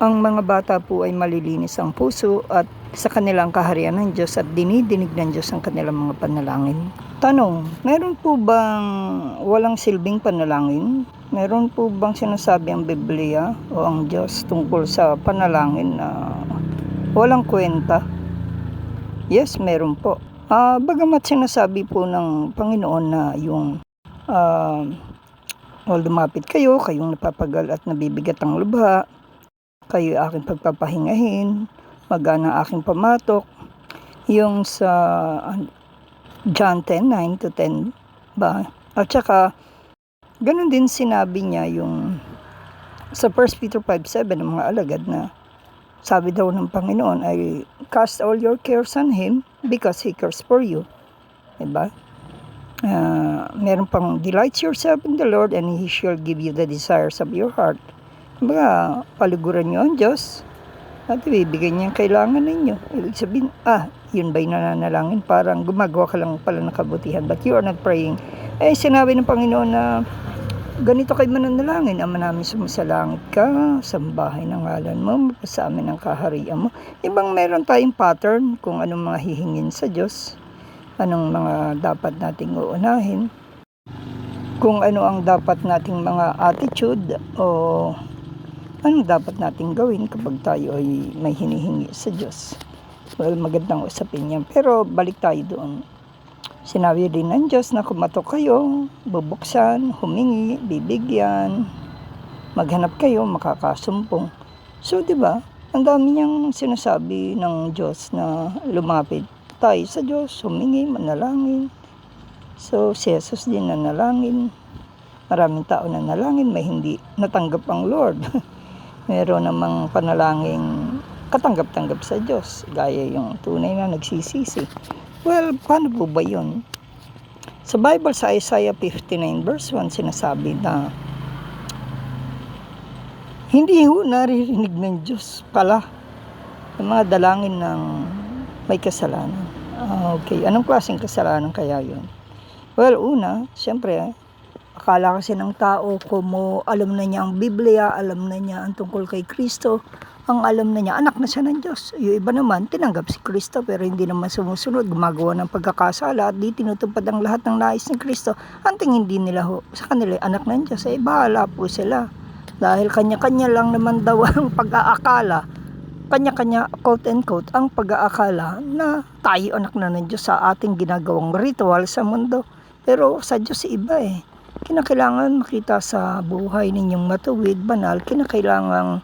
Ang mga bata po ay malilinis ang puso at sa kanilang kaharian ng Diyos at dinidinig ng Diyos ang kanilang mga panalangin. Tanong, meron po bang walang silbing panalangin? Meron po bang sinasabi ang Biblia o ang Diyos tungkol sa panalangin na walang kwenta? Yes, meron po. Bagamat sinasabi po ng Panginoon na yung lumapit kayo, kayong napapagal at nabibigat ang lubha, kayo aking pagpapahingahin, magana aking pamatok, yung sa John 10:9 to 10 ba? At saka, ganun din sinabi niya yung sa 1 Peter 5:7 ng mga alagad na sabi daw ng Panginoon ay cast all your cares on Him because He cares for you. Diba? Meron pang delight yourself in the Lord and He shall give you the desires of your heart. Kumbaga, paliguran nyo ang Diyos at ibibigay niya ang kailangan ninyo. Ibig sabihin, yun ba'y nananalangin? Parang gumagawa ka lang pala ng kabutihan but you are not praying. Sinabi ng Panginoon na ganito kayo mananalangin, Ama namin sumasalangit ka, sambahay ng ngalan mo, mapasa amin ang kaharian mo. Ibang meron tayong pattern kung anong mga hihingin sa Diyos, anong mga dapat nating uunahin, kung ano ang dapat nating mga attitude o anong dapat nating gawin kapag tayo ay may hinihingi sa Diyos. Well, magandang usapin yan. Pero balik tayo doon. Sinabi rin ng Diyos na kumatok kayo, bubuksan, humingi, bibigyan, maghanap kayo, makakasumpong. So, di ba? Ang dami niyang sinasabi ng Diyos na lumapit tayo sa Diyos, humingi, manalangin. So, si Jesus din nanalangin. Maraming tao nanalangin, may hindi natanggap ang Lord. Meron namang panalangin katanggap-tanggap sa Diyos, gaya yung tunay na nagsisisi. Well, paano po ba yun? Sa Bible, sa Isaiah 59 verse 1, sinasabi na hindi ho naririnig ng Diyos pala yung mga dalangin ng may kasalanan. Okay, anong klaseng kasalanan kaya yun? Well, una, siyempre, akala kasi ng tao kung alam na niya ang Biblia, alam na niya ang tungkol kay Kristo, ang alam na niya, anak na siya ng Diyos. Yung iba naman, tinanggap si Kristo pero hindi naman sumusunod, gumagawa ng pagkakasala at di tinutupad ang lahat ng nais ni Kristo. Ang tingin din nila sa kanila, anak ng Diyos, bahala po sila. Dahil kanya-kanya lang naman daw ang pag-aakala, kanya-kanya, quote and quote, ang pag-aakala na tayo anak na ng Diyos sa ating ginagawang ritual sa mundo. Pero sa Diyos iba Kinakailangan makita sa buhay ninyong matuwid, banal, kinakailangan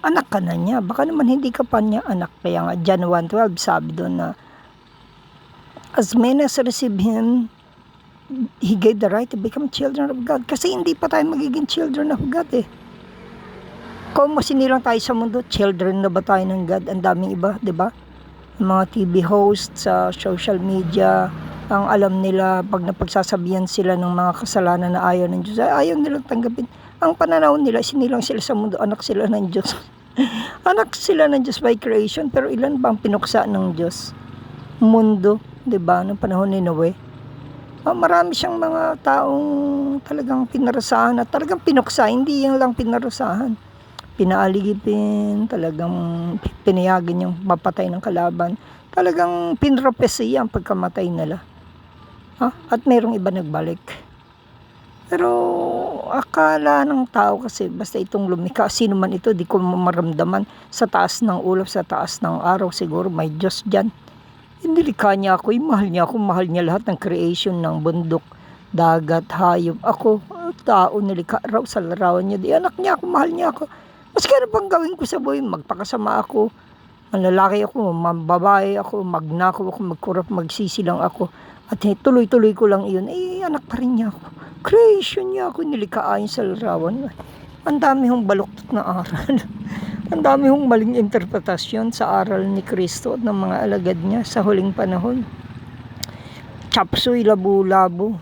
anak ka na niya. Baka naman hindi ka pa niya anak. Kaya nga John 1:12 sabi doon na as many as receive Him, He gave the right to become children of God. Kasi hindi pa tayo magiging children of God Kung masinilang tayo sa mundo, children na ba tayo ng God? Ang daming iba, di ba? Mga TV hosts sa social media, ang alam nila pag napagsasabihan sila ng mga kasalanan na ayaw ng Diyos, ayaw nilang tanggapin. Ang pananaw nila, sinilang sila sa mundo, anak sila ng Diyos. Anak sila ng Diyos by creation, pero ilan bang pinuksa ng Diyos? Mundo, di ba? Noong panahon ni Noe. Marami siyang mga taong talagang pinarasahan at talagang pinuksa, hindi yung lang pinarasahan. Pinaaligipin, talagang pinayagan yung mapatay ng kalaban. Talagang pinropesiya ang pagkamatay nila. At mayroong iba nagbalik. Pero akala ng tao kasi basta itong lumikha, sino man ito, di ko maramdaman sa taas ng ulap, sa taas ng araw, siguro may Diyos dyan. Nilikha niya ako, mahal niya lahat ng creation ng bundok, dagat, hayop. Ako, tao, nilikha raw sa larawan niya. Di anak niya ako, mahal niya ako. Maski ano pang gawin ko sa buhay, magpakasama ako, manlalaki ako, mababae ako, magnakaw ako, magkurap, magsisilang ako. At tuloy-tuloy ko lang iyon, anak pa rin niya ako. Creation niya ako, nilikha ayon sa larawan. Ang dami hong baluktot na aral. Ang dami hong maling interpretasyon sa aral ni Kristo at ng mga alagad niya sa huling panahon. Chapsuy, labo-labo.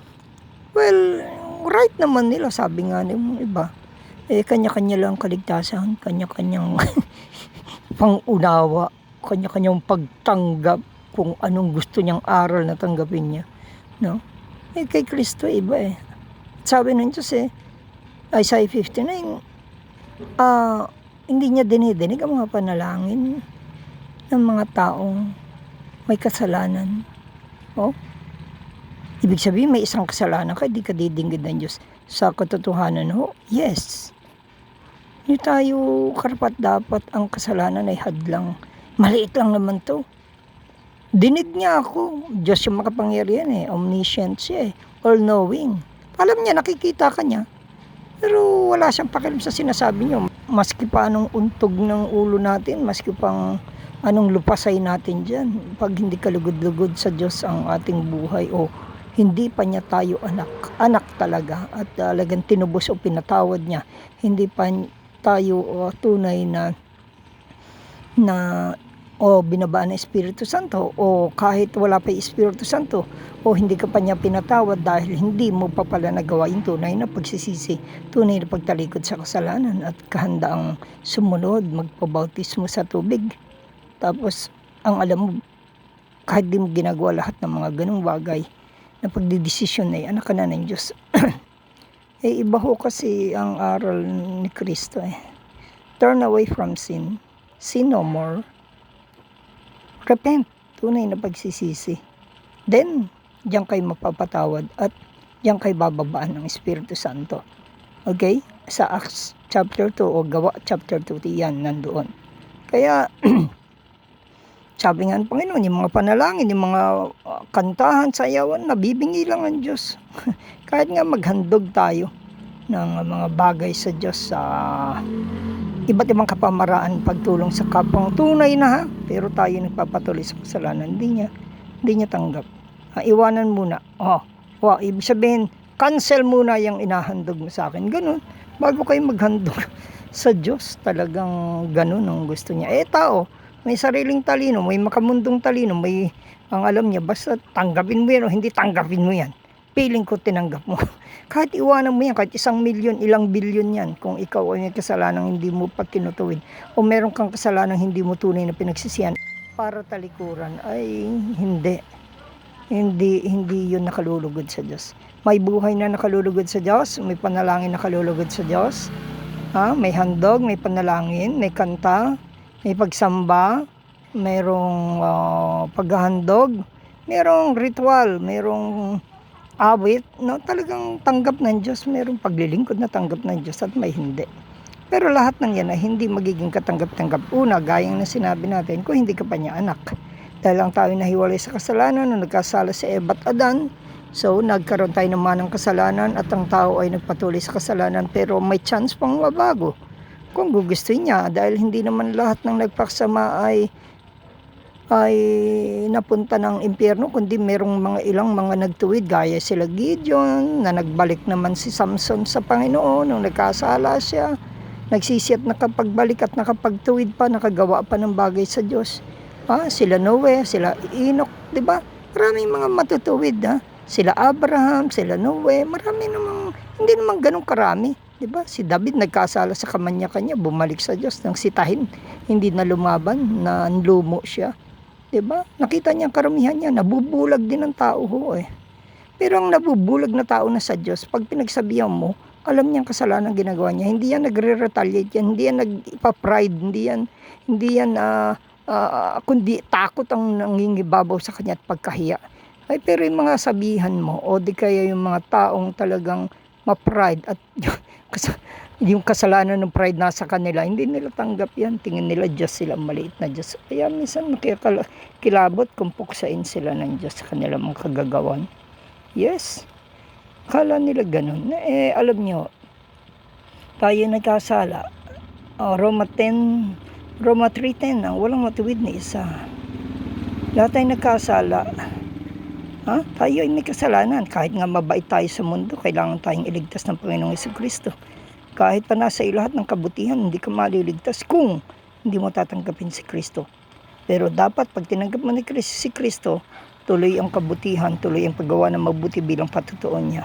Well, right naman nila, sabi nga ng iba. Kanya-kanya lang kaligtasan, kanya-kanyang pangunawa, kanya-kanyang pagtanggap kung anong gusto niyang aral na tanggapin niya. No? Kay Kristo iba Sabi ng Diyos Isaiah 59, hindi niya dinidinig ang mga panalangin ng mga taong may kasalanan. Oh, ibig sabihin may isang kasalanan ka, di ka didinggit ng Diyos. Sa katotohanan ho, yes. Hindi tayo karapat dapat ang kasalanan ay hadlang. Maliit lang naman to. Dinig niya ako. Diyos yung makapangyarihan Omniscient siya all-knowing. Alam niya, nakikita ka niya. Pero wala siyang pakialam sa sinasabi niyo. Maski pa anong untog ng ulo natin, maski pang anong lupasay natin dyan. Pag hindi kalugod-lugod sa Diyos ang ating buhay o hindi pa niya tayo anak talaga at talagang tinubos o pinatawad niya, hindi pa tayo tunay na binabaan ng Espiritu Santo o kahit wala pa yung Espiritu Santo o hindi ka pa niya pinatawad dahil hindi mo pa pala nagawa yung tunay na pagsisisi, tunay na pagtalikod sa kasalanan at kahandaang sumunod, magpabautismo sa tubig. Tapos ang alam mo, kahit di mo ginagawa lahat ng mga ganung bagay na pagdidesisyon ay anak ka na ng Diyos. Iba ho kasi ang aral ni Kristo Turn away from sin, sin no more, repent, tunay na pagsisisi. Then, diyan kayo mapapatawad at diyan kayo bababaan ng Espiritu Santo. Okay? Sa Acts chapter 2 o Gawa chapter 2, yan nandoon. Kaya, sabi nga ng Panginoon, yung mga panalangin, yung mga kantahan, sayawan, nabibingi lang ang Diyos. Kahit nga maghandog tayo ng mga bagay sa Diyos sa iba't ibang kapamaraan, pagtulong sa kapwang tunay na pero tayo nagpapatuloy sa kasalanan, hindi niya tanggap. Iwanan muna. Ibig sabihin, cancel muna yung inahandog mo sa akin. Ganun, bago kayo maghandog sa Diyos, talagang ganun ang gusto niya. Tao, may sariling talino, may makamundong talino, may ang alam niya, basta tanggapin mo yan o hindi tanggapin mo yan. Piling ko tinanggap mo. Kahit iwanan mo yan, kahit 1 milyon, ilang bilyon yan, kung ikaw ay may kasalanang hindi mo pa tinutuwid o meron kang kasalanang hindi mo tunay na pinagsisihan para talikuran, ay hindi yun nakalulugod sa Diyos. May buhay na nakalulugod sa Diyos, may panalangin nakalulugod sa Diyos, may handog, may panalangin, may kanta, may pagsamba, mayroong paghahandog, mayroong ritual, mayroong awit, talagang tanggap ng Diyos, mayroong paglilingkod na tanggap ng Diyos at may hindi. Pero lahat ng yan ay hindi magiging katanggap-tanggap. Una, gayang na sinabi natin, kung hindi ka pa niya anak. Dahil ang tao nahiwalay sa kasalanan, nung nagkasala si Eva at Adan, so nagkaroon tayo naman ng kasalanan at ang tao ay nagpatuloy sa kasalanan pero may chance pang mabago. Kung gugustuhin niya, dahil hindi naman lahat ng nagpaksama ay napunta ng impyerno, kundi merong mga ilang mga nagtuwid gaya sila Gideon na nagbalik naman si Samson sa Panginoon nung nagkasala siya, nagsisi at nakapagbalik at nakapagtuwid pa, nakagawa pa ng bagay sa Diyos. Sila Noe, sila Enoch, di ba? Maraming mga matutuwid sila Abraham, sila Noe, marami namang hindi naman ganun karami, di ba? Si David nagkasala sa kamanya-kanya, bumalik sa Diyos nang sitahin, hindi na lumaban, na lumo siya. Diba? Nakita niya ang karamihan niya, nabubulag din ang tao Pero ang nabubulag na tao na sa Diyos, pag pinagsabihan mo, alam niya ang kasalanan ginagawa niya. Hindi yan nagre-retaliate yan, hindi yan nag-ipa-pride, hindi yan kundi takot ang nangingibabaw sa kanya at pagkahiya. Pero yung mga sabihan mo, o di kaya yung mga taong talagang ma-pride at yung kasalanan ng pride nasa kanila, hindi nila tanggap yan. Tingin nila Diyos sila, maliit na Diyos. Kaya minsan kilabot kung puksain sila ng Diyos sa kanilang mga kagagawan. Yes, kala nila ganun. Alam nyo, tayo nagkasala. Roma 3:10, walang matuwid na isa. Lahat tayo nagkasala. Tayo ay may kasalanan. Kahit nga mabait tayo sa mundo, kailangan tayong iligtas ng Panginoong Jesucristo. Kahit pa nasa iyo lahat ng kabutihan, hindi ka maliligtas kung hindi mo tatanggapin si Kristo. Pero dapat pag tinanggap mo ni si Kristo, tuloy ang kabutihan, tuloy ang paggawa ng mabuti bilang patutuon niya.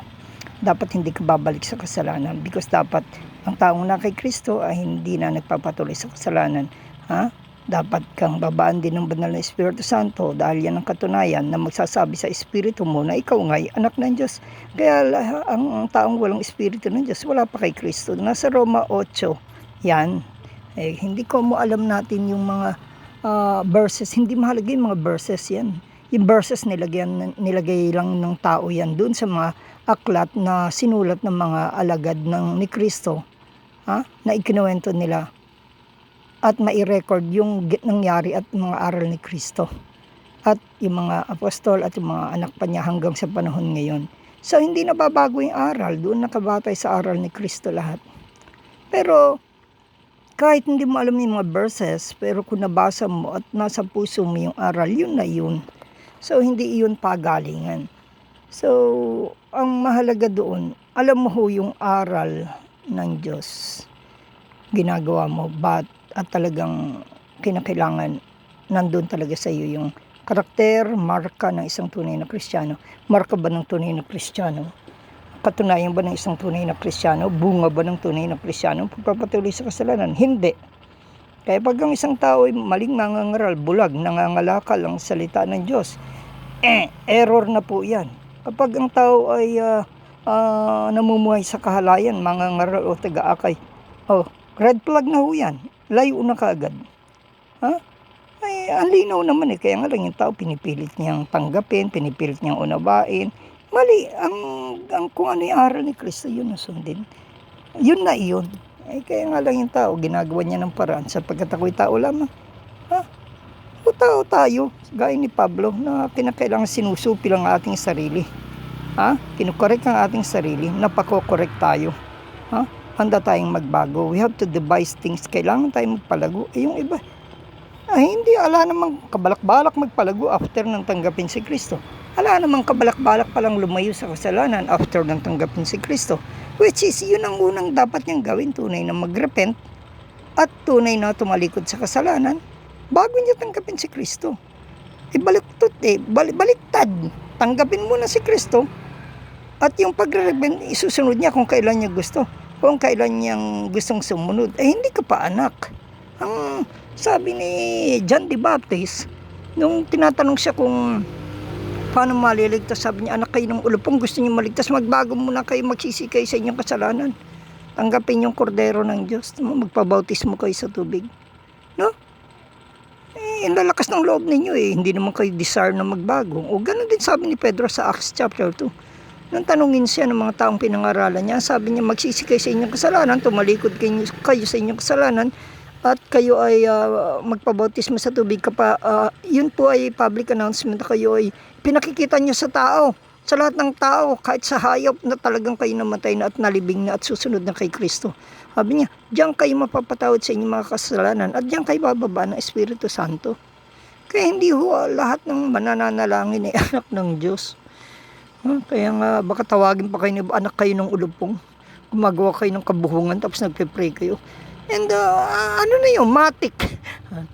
Dapat hindi ka babalik sa kasalanan because dapat ang taong na kay Kristo ay hindi na nagpapatuloy sa kasalanan. Dapat kang babaan din ng banal na Espiritu Santo dahil yan ang katunayan na magsasabi sa Espiritu mo na ikaw nga'y anak ng Diyos. Kaya ang taong walang Espiritu ng Diyos, wala pa kay Kristo. Nasa Roma 8, yan. Hindi ko mo alam natin yung mga verses. Hindi mahalaga yung mga verses yan. Yung verses nilagay lang ng tao yan doon sa mga aklat na sinulat ng mga alagad ni Kristo, na ikinuwento nila at mai-record yung nangyari at mga aral ni Kristo at yung mga apostol at yung mga anak pa niya hanggang sa panahon ngayon. So hindi nababago yung aral, doon nakabatay sa aral ni Kristo lahat. Pero kahit hindi mo alam yung mga verses, pero kung nabasa mo at nasa puso mo yung aral, yun na yun. So hindi yun pagalingan. So ang mahalaga doon, alam mo ho yung aral ng Diyos. Ginagawa mo, at talagang kinakailangan nandun talaga sa iyo yung karakter, marka ng isang tunay na Kristiyano. Marka ba ng tunay na Kristiyano? Katunayan ba ng isang tunay na Kristiyano? Bunga ba ng tunay na Kristiyano? Pagpapatuloy sa kasalanan? Hindi. Kaya pag ang isang tao ay maling nangangaral, bulag, nangangalakal ang salita ng Diyos, error na po yan. Kapag ang tao ay namumuhay sa kahalayan, mangangaral o taga-akay, red flag na ho yan. Layo na kaagad. Ang linaw naman kaya nga lang yung tao pinipilit niyang tanggapin, pinipilit niyang unawain. Mali, ang kung ano yung aral ni Kristo, yun na sundin. Yun na iyon. Kaya nga lang yung tao, ginagawa niya ng paraan sapagkat ako'y tao lamang. O tao tayo, gaya ni Pablo, na kinakailangan sinusupi lang ang ating sarili. Kinukorek ang ating sarili, napakokorek tayo. Handa tayong magbago. We have to devise things. Kailangan tayong magpalago. Yung iba, hindi, ala namang kabalak-balak magpalago after nang tanggapin si Kristo. Ala namang kabalak-balak palang lumayo sa kasalanan after nang tanggapin si Kristo. Which is, yun ang unang dapat niyang gawin, tunay na magrepent at tunay na tumalikod sa kasalanan bago niya tanggapin si Kristo. Baliktad. Tanggapin muna si Kristo at yung pagre-repent, isusunod niya kung kailan niya gusto. Kung kailan niyang gustong sumunod, hindi ka pa anak. Ang sabi ni John the Baptist, nung tinatanong siya kung paano maliligtas, sabi niya, anak kayo ng ulupong, gusto niyo maligtas, magbago muna kayo, magsisikay sa inyong kasalanan. Tanggapin yung kordero ng Diyos, magpabautismo kayo sa tubig. Ang lalakas ng loob ninyo hindi naman kayo desire na magbago. O ganun din sabi ni Pedro sa Acts chapter 2. Nang tanungin siya ng mga taong pinangaralan niya, sabi niya, magsisikay sa inyong kasalanan, tumalikod kayo sa inyong kasalanan, at kayo ay magpabautismo sa tubig. Yun po ay public announcement na kayo ay pinakikita niyo sa tao, sa lahat ng tao, kahit sa hayop na talagang kayo namatay na at nalibing na at susunod na kay Kristo. Sabi niya, diyan kayo mapapatawad sa inyong mga kasalanan at diyan kayo bababa ng Espiritu Santo. Kaya hindi ho lahat ng mananalangin ay anak ng Diyos. Kaya nga baka tawagin pa kayo, anak kayo ng ulupong, gumagawa kayo ng kabuhungan tapos nagpe-pray kayo. And ano na yun, matik.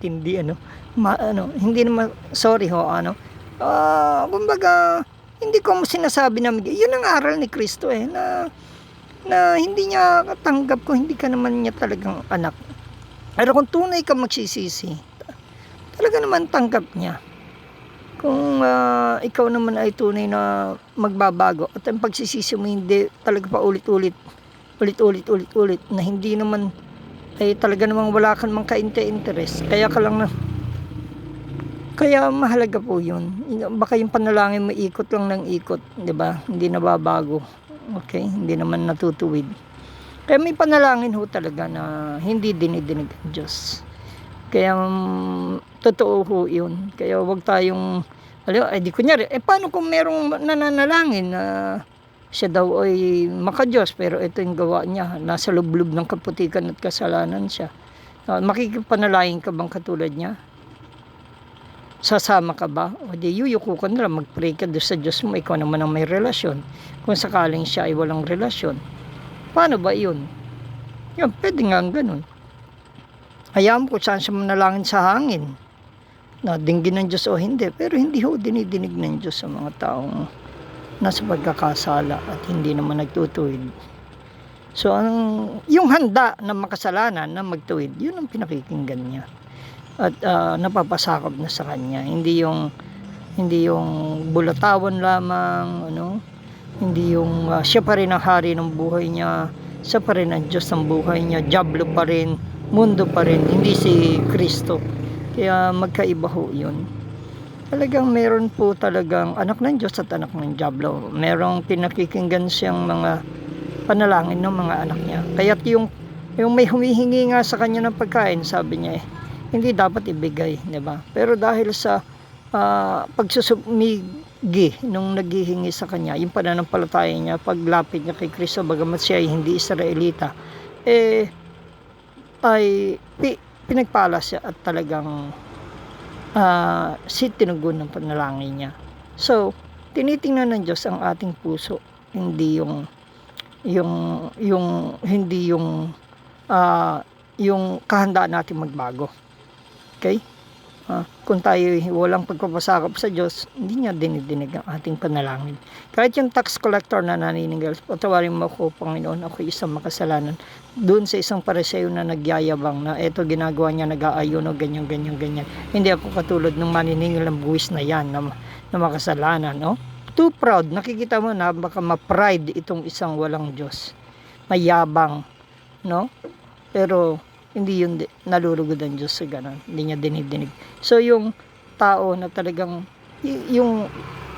Hindi hindi naman, sorry ho, kumbaga, hindi ko sinasabi na yun ang aral ni Kristo na hindi niya tanggap ko, hindi ka naman niya talagang anak. Pero kung tunay ka magsisisi, talaga naman tanggap niya. Kung ikaw naman ay tunay na magbabago at ang pagsisisi mo hindi talaga pa ulit-ulit na hindi naman ay talaga namang wala kang mang kainte-interest, kaya mahalaga po yun. Baka yung panalangin mo ikot lang ng ikot, di ba? Hindi nababago. Okay, hindi naman natutuwid. Kaya may panalangin ho talaga na hindi dinidinig ang Diyos. Kaya totoo ho yun. Kaya wag tayong di kunyari, paano kung merong nananalangin na siya daw ay makadiyos, pero ito yung gawa niya, nasa lublob ng kaputikan at kasalanan siya. Makikipanalangin ka bang katulad niya? Sasama ka ba? O di yuyuko ka na lang, mag-pray ka doon sa Diyos mo, ikaw naman ang may relasyon. Kung sakaling siya ay walang relasyon, paano ba yun? Yan, pwede nga ganun. Hayaan mo kung saan siya manalangin sa hangin, na dinggin ng Diyos o hindi, pero hindi ho dinidinig ng Diyos sa mga taong nasa pagkakasala at hindi naman nagtutuwid. So yung handa na makasalanan na magtuwid, yun ang pinakikinggan niya at napapasakop na sa kanya, hindi yung bulatawan lamang, hindi yung siya pa rin ang hari ng buhay niya, siya pa rin ang Diyos ng buhay niya, diablo pa rin, mundo pa rin, hindi si Kristo. Kaya magkaiba ho yun. Talagang meron po talagang anak ng Diyos at anak ng Diablo. Merong pinakikinggan siyang mga panalangin ng mga anak niya. Kaya't yung may humihingi nga sa kanya ng pagkain, sabi niya hindi dapat ibigay, di ba? Pero dahil sa pagsusumigi nung naghihingi sa kanya, yung pananampalataya niya, paglapit niya kay Kristo, bagamat siya ay hindi Israelita, ay pinagpala siya at talagang tinugon ng panalangin niya. So, tinitingnan ng Diyos ang ating puso, hindi hindi yung kahandaan natin magbago. Okay? Kung tayo walang pagpapasakop sa Diyos, hindi niya dinidinig ang ating panalangin. Kahit yung tax collector na naniningil, patawarin mo ako, Panginoon, ako isang makasalanan. Doon sa isang pariseo na nagyayabang na eto ginagawa niya, nag-aayuno, ganyan. Hindi ako katulad ng maniningil ng buwis na yan, na makasalanan, no? Too proud. Nakikita mo na baka ma-pride itong isang walang Diyos. Mayabang, no? Pero hindi yun nalulugod ang Diyos sa ganun. Hindi niya dinidinig. So yung tao na talagang yung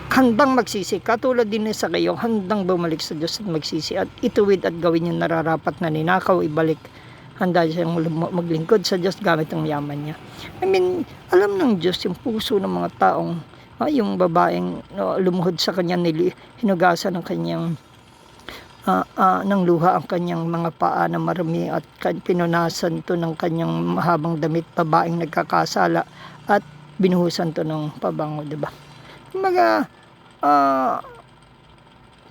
handang magsisi, katulad din sa kayo, handang bumalik sa Diyos at magsisi at ituwid at gawin yung nararapat na ninakaw, ibalik. Handa siyang maglingkod sa Diyos gamit ang yaman niya. I mean, alam ng Diyos yung puso ng mga taong yung babaeng lumuhod sa kanya, hinugasan ng kanyang ng luha ang kanyang mga paa na marumi at pinunasan to ng kanyang mahabang damit, babaeng nagkakasala at binuhusan to ng pabango, diba?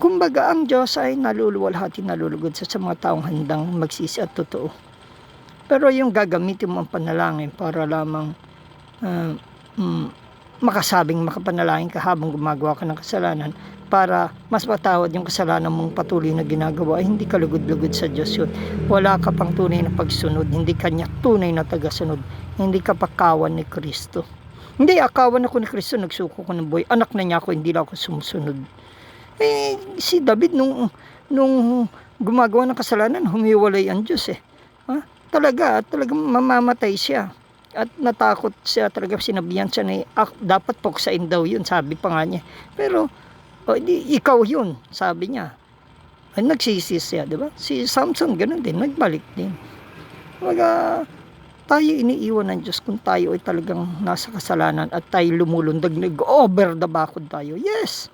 Kumbaga ang Diyos ay naluluwalhati, nalulugod sa mga taong handang magsisi at totoo. Pero yung gagamitin mo ang panalangin para lamang makasabing makapanalangin ka habang gumagawa ka ng kasalanan para mas matawad yung kasalanan mong patuloy na ginagawa, ay hindi ka lugod-lugod sa Diyos yun. Wala ka pang tunay na pagsunod, hindi kanya tunay na tagasunod, hindi ka pakawan ni Kristo. Hindi, akawan ako ni Kristo, nagsuko ko ng buhay, anak na niya ako, hindi lang ako sumusunod. Si David nung gumagawa ng kasalanan, humiwalay ang Diyos talagang mamamatay siya. At natakot siya, talaga sinabihan siya na dapat puksain daw yun, sabi pa nga niya. Pero ikaw yun, sabi niya. Ay nagsisi siya, di ba? Si Samson ganun din, nagbalik din. Tayo iniiwan ng Diyos kung tayo ay talagang nasa kasalanan at tayo lumulundag, nag-over the bakod tayo. Yes.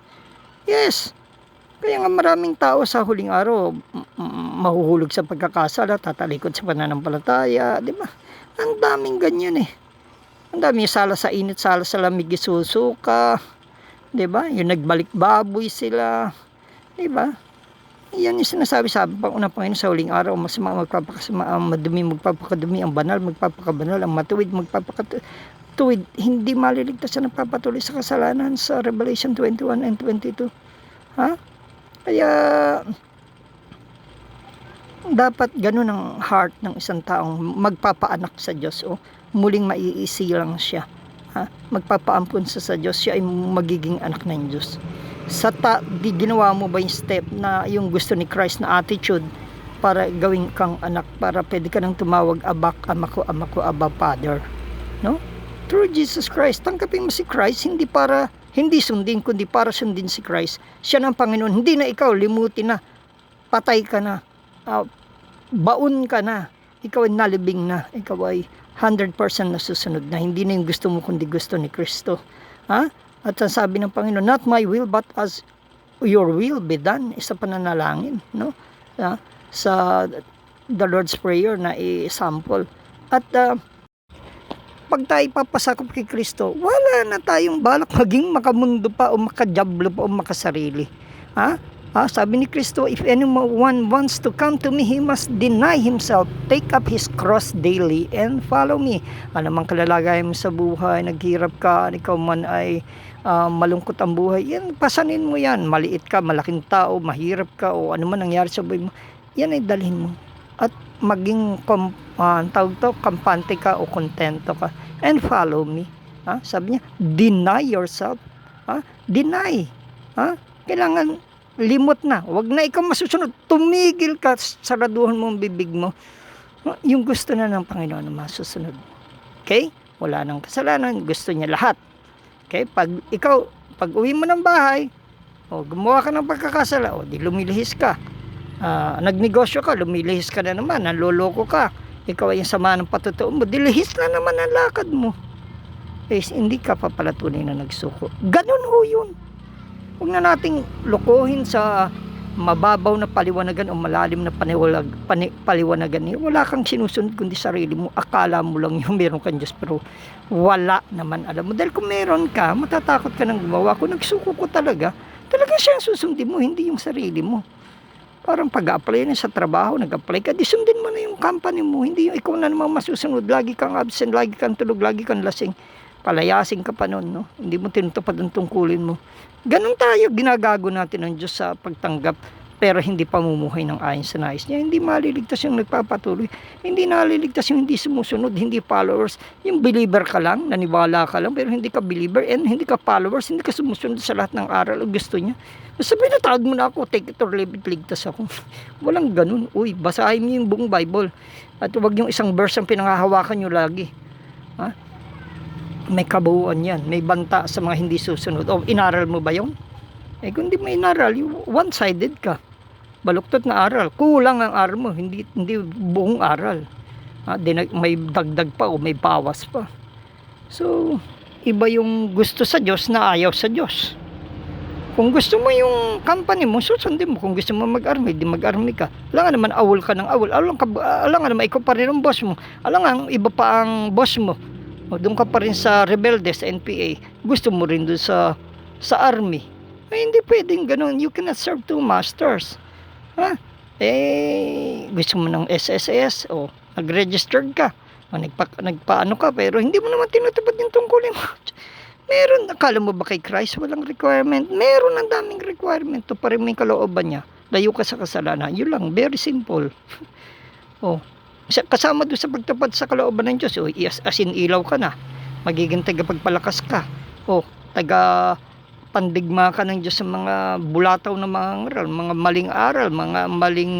Kaya nga maraming tao sa huling araw mahuhulog sa pagkakasala, tatalikod sa pananampalataya, di ba? Ang daming ganyan Ang daming sala sa init, sala sa lamig, isusuka, di ba? Yung nagbalik baboy sila, di ba? Yan yung sinasabi pang unang Panginoon sa huling araw, masama madumi magpapakadumi, ang banal magpapakabanal, ang matuwid magpapakatuwid. Hindi maliligtas sa nagpapatuloy sa kasalanan sa Revelation 21 and 22. Kaya dapat ganun ang heart ng isang taong magpapaanak sa Diyos, muling maiisilang siya. Magpapaampun sa Diyos, siya ay magiging anak ng Diyos. Ginawa mo ba yung step na yung gusto ni Christ na attitude para gawin kang anak, para pwede ka nang tumawag ama ko, Abba, Father, no? Through Jesus Christ, tanggapin mo si Christ, hindi sundin, kundi para sundin si Christ. Siya ng Panginoon, hindi na ikaw, limutin na, patay ka na, baon ka na, ikaw ay nalibing na, ikaw ay 100% na susunod na, hindi na yung gusto mo kundi gusto ni Kristo. At ang sabi ng Panginoon, not my will but as your will be done, isa pananalangin, no? Sa the Lord's Prayer na i-sample. At pag tayo papasakop kay Kristo, wala na tayong balak maging makamundo pa o makadiablo pa o makasarili. Sabi ni Kristo, if anyone wants to come to me, he must deny himself, take up his cross daily, and follow me. Anumang kalalagayan mo sa buhay, naghirap ka, ikaw man ay malungkot ang buhay, yan, pasanin mo yan. Maliit ka, malaking tao, mahirap ka, o ano man nangyari sa buhay mo, yan ay dalhin mo. At maging kampante ka o kontento ka, and follow me. Sabi niya, deny yourself. Deny. Kailangan limot na. Huwag na ikaw masusunod. Tumigil ka, saraduhan mo ang bibig mo. Yung gusto na ng Panginoon na masusunod. Okay? Wala nang kasalanan, gusto niya lahat. Okay? Pag uwi mo ng bahay, gumawa ka ng pagkakasala, di lumilihis ka. Nagnegosyo ka, lumilihis ka na naman, nanloloko ka. Ikaw ay yung sama ng patutuo mo, dilihis na naman ang lakad mo. Hindi ka pa pala tunay na nagsuko. Ganun ho yun. Huwag na nating lokohin sa mababaw na paliwanagan o malalim na paliwanagan. Wala kang sinusunod kundi sarili mo. Akala mo lang yung meron kang Diyos, pero wala naman alam mo. Dahil kung meron ka, matatakot ka nang gumawa. Kung nagsuko ko talaga siya ang susundin mo, hindi yung sarili mo. Parang pag-a-apply na sa trabaho, nag-apply ka, di sundin mo na yung company mo. Hindi yung ikaw na naman masusunod. Lagi kang absent, lagi kang tulog, lagi kang lasing. Palayasin ka pa nun, no? Hindi mo tinutupad ang tungkulin mo. Ganun tayo, ginagago natin ang Diyos sa pagtanggap, pero hindi pamumuhay ng ayon sa nais niya. Hindi maliligtas yung nagpapatuloy. Hindi naliligtas yung hindi sumusunod, hindi followers. Yung believer ka lang, naniwala ka lang, pero hindi ka believer and hindi ka followers, hindi ka sumusunod sa lahat ng aral o gusto niya. Sabi na, tawag mo na ako, take it or leave it, ligtas ako. Walang ganun. Uy, basahin niyo yung buong Bible. At huwag yung isang verse ang pinangahawakan niyo lagi. Ha? May kabuuan yan. May banta sa mga hindi susunod. Inaral mo ba yun? Kung hindi mo inaral, one-sided ka. Baluktot na aral. Kulang ang aral mo. Hindi buong aral. May dagdag pa o may bawas pa. So, iba yung gusto sa Diyos na ayaw sa Diyos. Kung gusto mo yung company mo, susundin mo. Kung gusto mo mag-army, di mag-army ka. Alam nga naman, awol ka ng awol. Alam nga naman, ikaw pa rin ang boss mo. Alam nga, iba pa ang boss mo. Doon ka pa rin sa rebelde, sa NPA. Gusto mo rin doon sa army. Hindi pwedeng ganun. You cannot serve two masters. Gusto mo ng SSS, nag-registered ka. Nagpaano ka, pero hindi mo naman tinutupad yung tungkulin mo. Meron, akala mo ba kay Christ walang requirement? Meron ang daming requirement. To pa rin may kalooban niya. Layo ka sa kasalanan. Yun lang, very simple. Kasama doon sa pagtupad sa kalooban ng Diyos. As in ilaw ka na. Magiging tagapagpalakas ka. Taga pandigma ka ng Diyos sa mga bulataw na mga aral, mga maling aral, mga maling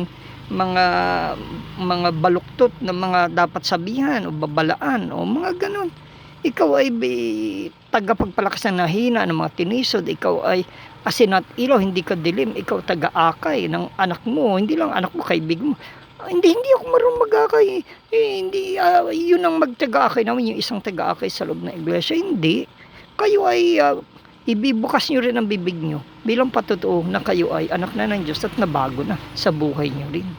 mga baluktot na mga dapat sabihan o babalaan o mga ganon. Ikaw ay tagapagpalakas ng nahina ng mga tinisod. Ikaw ay asin at ilaw, hindi ka dilim. Ikaw taga-akay ng anak mo. Hindi lang anak mo, kaibig mo. Hindi ako marunong mag-akay. Hindi, yun ang magtaga-akay namin, yung isang taga-akay sa loob ng iglesia. Hindi. Kayo ay ibibukas nyo rin ang bibig nyo bilang patotoo na kayo ay anak na ng Diyos at nabago na sa buhay nyo rin.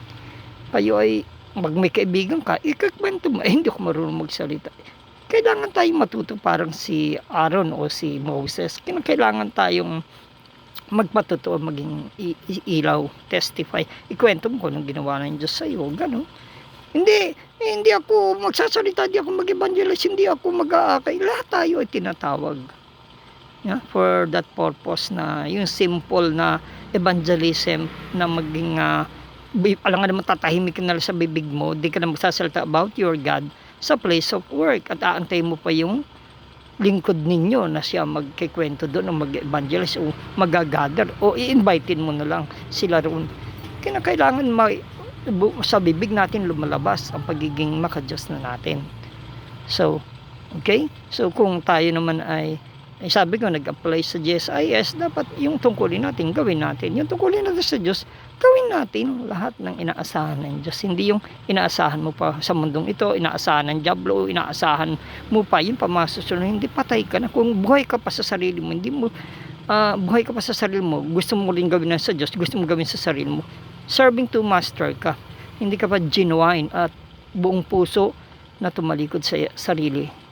Kayo ay may kaibigan ka, ikakwento mo, hindi ako marunong magsalita. Kailangan tayong matuto parang si Aaron o si Moses. Kailangan tayong magpatotoo, maging ilaw, testify. Ikwento mo kung anong ginawa ng Diyos sa iyo. Gano'n. Hindi ako magsasalita, hindi ako mag-evangelize, hindi ako mag-aakay. Lahat tayo ay tinatawag. For that purpose na yung simple na evangelism na maging alam nga naman tatahimik ka na sa bibig mo, di ka na magsasalita about your God sa place of work at aantay mo pa yung lingkod ninyo na siya magkikwento doon o mag-evangelize o magagather o i-invitein mo na lang sila roon. Kailangan sa bibig natin lumalabas ang pagiging makadiyos na natin. So, okay? So, kung tayo naman ay sabi ko, nag-apply sa GSIS, dapat yung tungkulin natin, gawin natin. Yung tungkulin natin sa Diyos, gawin natin lahat ng inaasahan ng Diyos. Hindi yung inaasahan mo pa sa mundong ito, inaasahan ng diablo, inaasahan mo pa, yung pamasusunod, hindi patay ka na. Kung buhay ka pa sa sarili mo, buhay ka pa sa sarili mo, gusto mo rin gawin na sa Diyos, gusto mo gawin sa sarili mo, serving to master ka. Hindi ka pa genuine at buong puso na tumalikod sa sarili.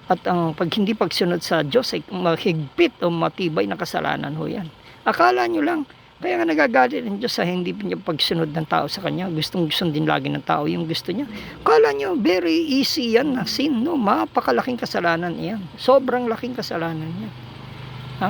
At ang hindi pagsunod sa Diyos ay mahigpit o matibay na kasalanan ho yan. Akala nyo lang, kaya nga nagagalit ng Diyos sa hindi niya pagsunod ng tao sa Kanya. Gustong din lagi ng tao yung gusto niya. Akala nyo, very easy yan na sin, no? Mapakalaking kasalanan yan. Sobrang laking kasalanan yan.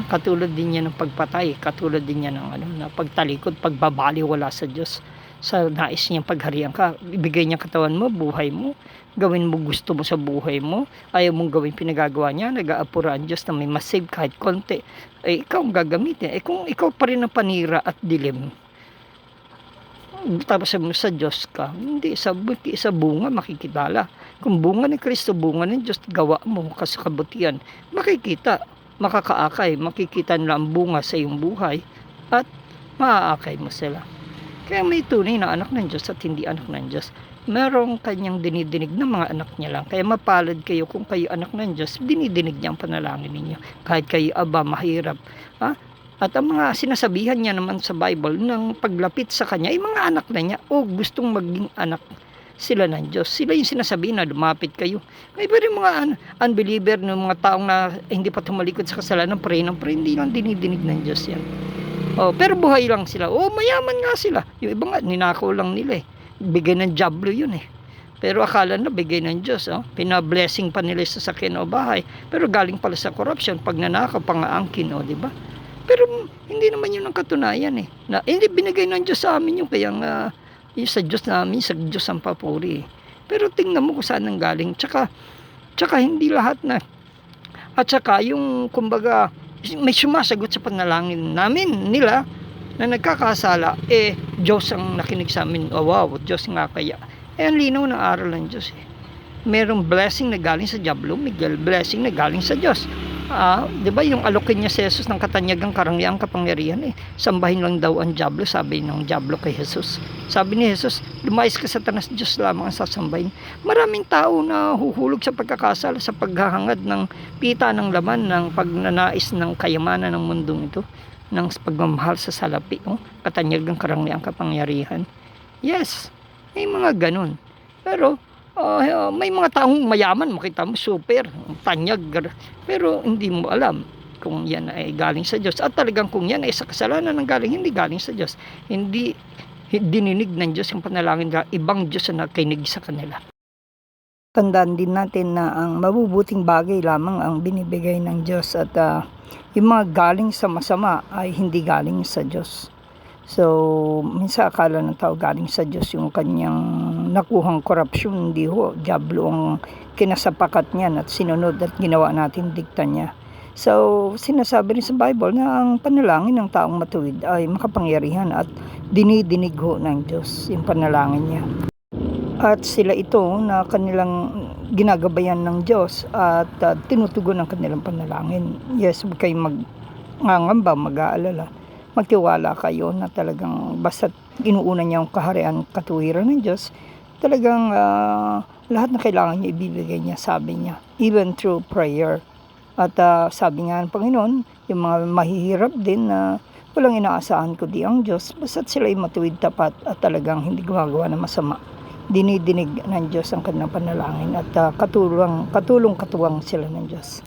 Katulad din niya ng pagpatay, katulad din niya ng na pagtalikod, pagbabaliwala sa Diyos. Sa nais niyang pagharian ka, ibigay niya katawan mo, buhay mo, gawin mo gusto mo sa buhay mo, ayaw mong gawin pinagagawa niya, nag-aapura ang Diyos na may masave kahit konti, ikaw ang gagamitin. Kung ikaw pa rin ang panira at dilim, tapos sabi mo sa Diyos ka, hindi, sa bunga makikilala. Kung bunga ni Kristo, bunga ng Diyos, gawa mo kasi kabutihan, makikita, makakaakay, makikita nila ang bunga sa iyong buhay at maaakay mo sila. Kaya may tunay na anak ng Diyos at hindi anak ng Diyos. Merong kanyang dinidinig ng mga anak niya lang. Kaya mapalad kayo kung kayo anak ng Diyos, dinidinig niya ang panalangin ninyo. Kahit kayo mahirap. Ha? At ang mga sinasabihan niya naman sa Bible ng paglapit sa kanya ay mga anak na niya o gustong maging anak sila ng Diyos. Sila yung sinasabihin na lumapit kayo. May pero yung mga unbeliever, ng mga taong na hindi pa tumalikod sa kasalanan, pray, hindi lang dinidinig ng Diyos yan. Pero buhay lang sila. Mayaman nga sila. Yung iba nga, ninakaw lang nila eh. Bigay ng diablo yun eh. Pero akala na bigay ng Diyos. Pina-blessing pa nila sa sakyan o bahay. Pero galing pala sa corruption. Pag nanakaw, pangaangkin, di ba? Pero hindi naman yun ang katunayan eh. Hindi binigay ng Diyos sa amin yung kaya nga, yung sa Diyos namin, sa Diyos ang papuri eh. Pero tingnan mo kung saan ang galing. Tsaka hindi lahat na. At tsaka yung kumbaga, may sumasagot sa panalangin namin nila na nagkakasala, Diyos ang nakinig sa amin. Wow, Diyos nga kaya. Ang linaw ng aral ng Diyos eh. Merong blessing na galing sa diablo, Miguel, blessing na galing sa Diyos. Di ba yung alokin niya si Jesus ng katanyagang karangyang kapangyarihan sambahin lang daw ang diablo, sabi ng diablo kay Jesus. Sabi ni Jesus, lumayas ka Satanas, Diyos lamang ang sasambahin. Maraming tao na huhulog sa pagkakasala, sa paghahangad ng pita ng laman, ng pagnanais ng kayamanan ng mundong ito, ng pagmamahal sa salapi, katanyagang karangyang kapangyarihan. Yes, may mga ganun. Pero may mga taong mayaman, makita mo super tanyag, pero hindi mo alam kung yan ay galing sa Diyos. At talagang kung yan ay sa kasalanan ng galing, hindi galing sa Diyos. Hindi dininig ng Diyos yung panalangin na ibang Diyos na nakinig sa kanila. Tandaan din natin na ang mabubuting bagay lamang ang binibigay ng Diyos at yung mga galing sa masama ay hindi galing sa Diyos. So, minsan akala ng tao galing sa Diyos yung kanyang nakuhang korupsyon, hindi ho. Diablo ang kinasapakat niyan at sinunod at ginawa natin dikta niya. So, sinasabi rin sa Bible na ang panalangin ng taong matuwid ay makapangyarihan at dinidinig ho ng Diyos yung panalangin niya. At sila ito na kanilang ginagabayan ng Diyos at tinutugon ang kanilang panalangin. Yes, huwag kayong mag-angamba, mag-aalala. Magtiwala kayo na talagang basta inuuna niya ang kaharian, katuwiran ng Diyos, talagang lahat na kailangan niya ibibigay niya, sabi niya, even through prayer. At sabi nga ng Panginoon, yung mga mahihirap din na walang inaasahan ko di ang Diyos, basta't sila ay matuwid, tapat at talagang hindi gumagawa ng masama. Dinidinig ng Diyos ang kanilang panalangin at katulong-katuwang sila ng Diyos.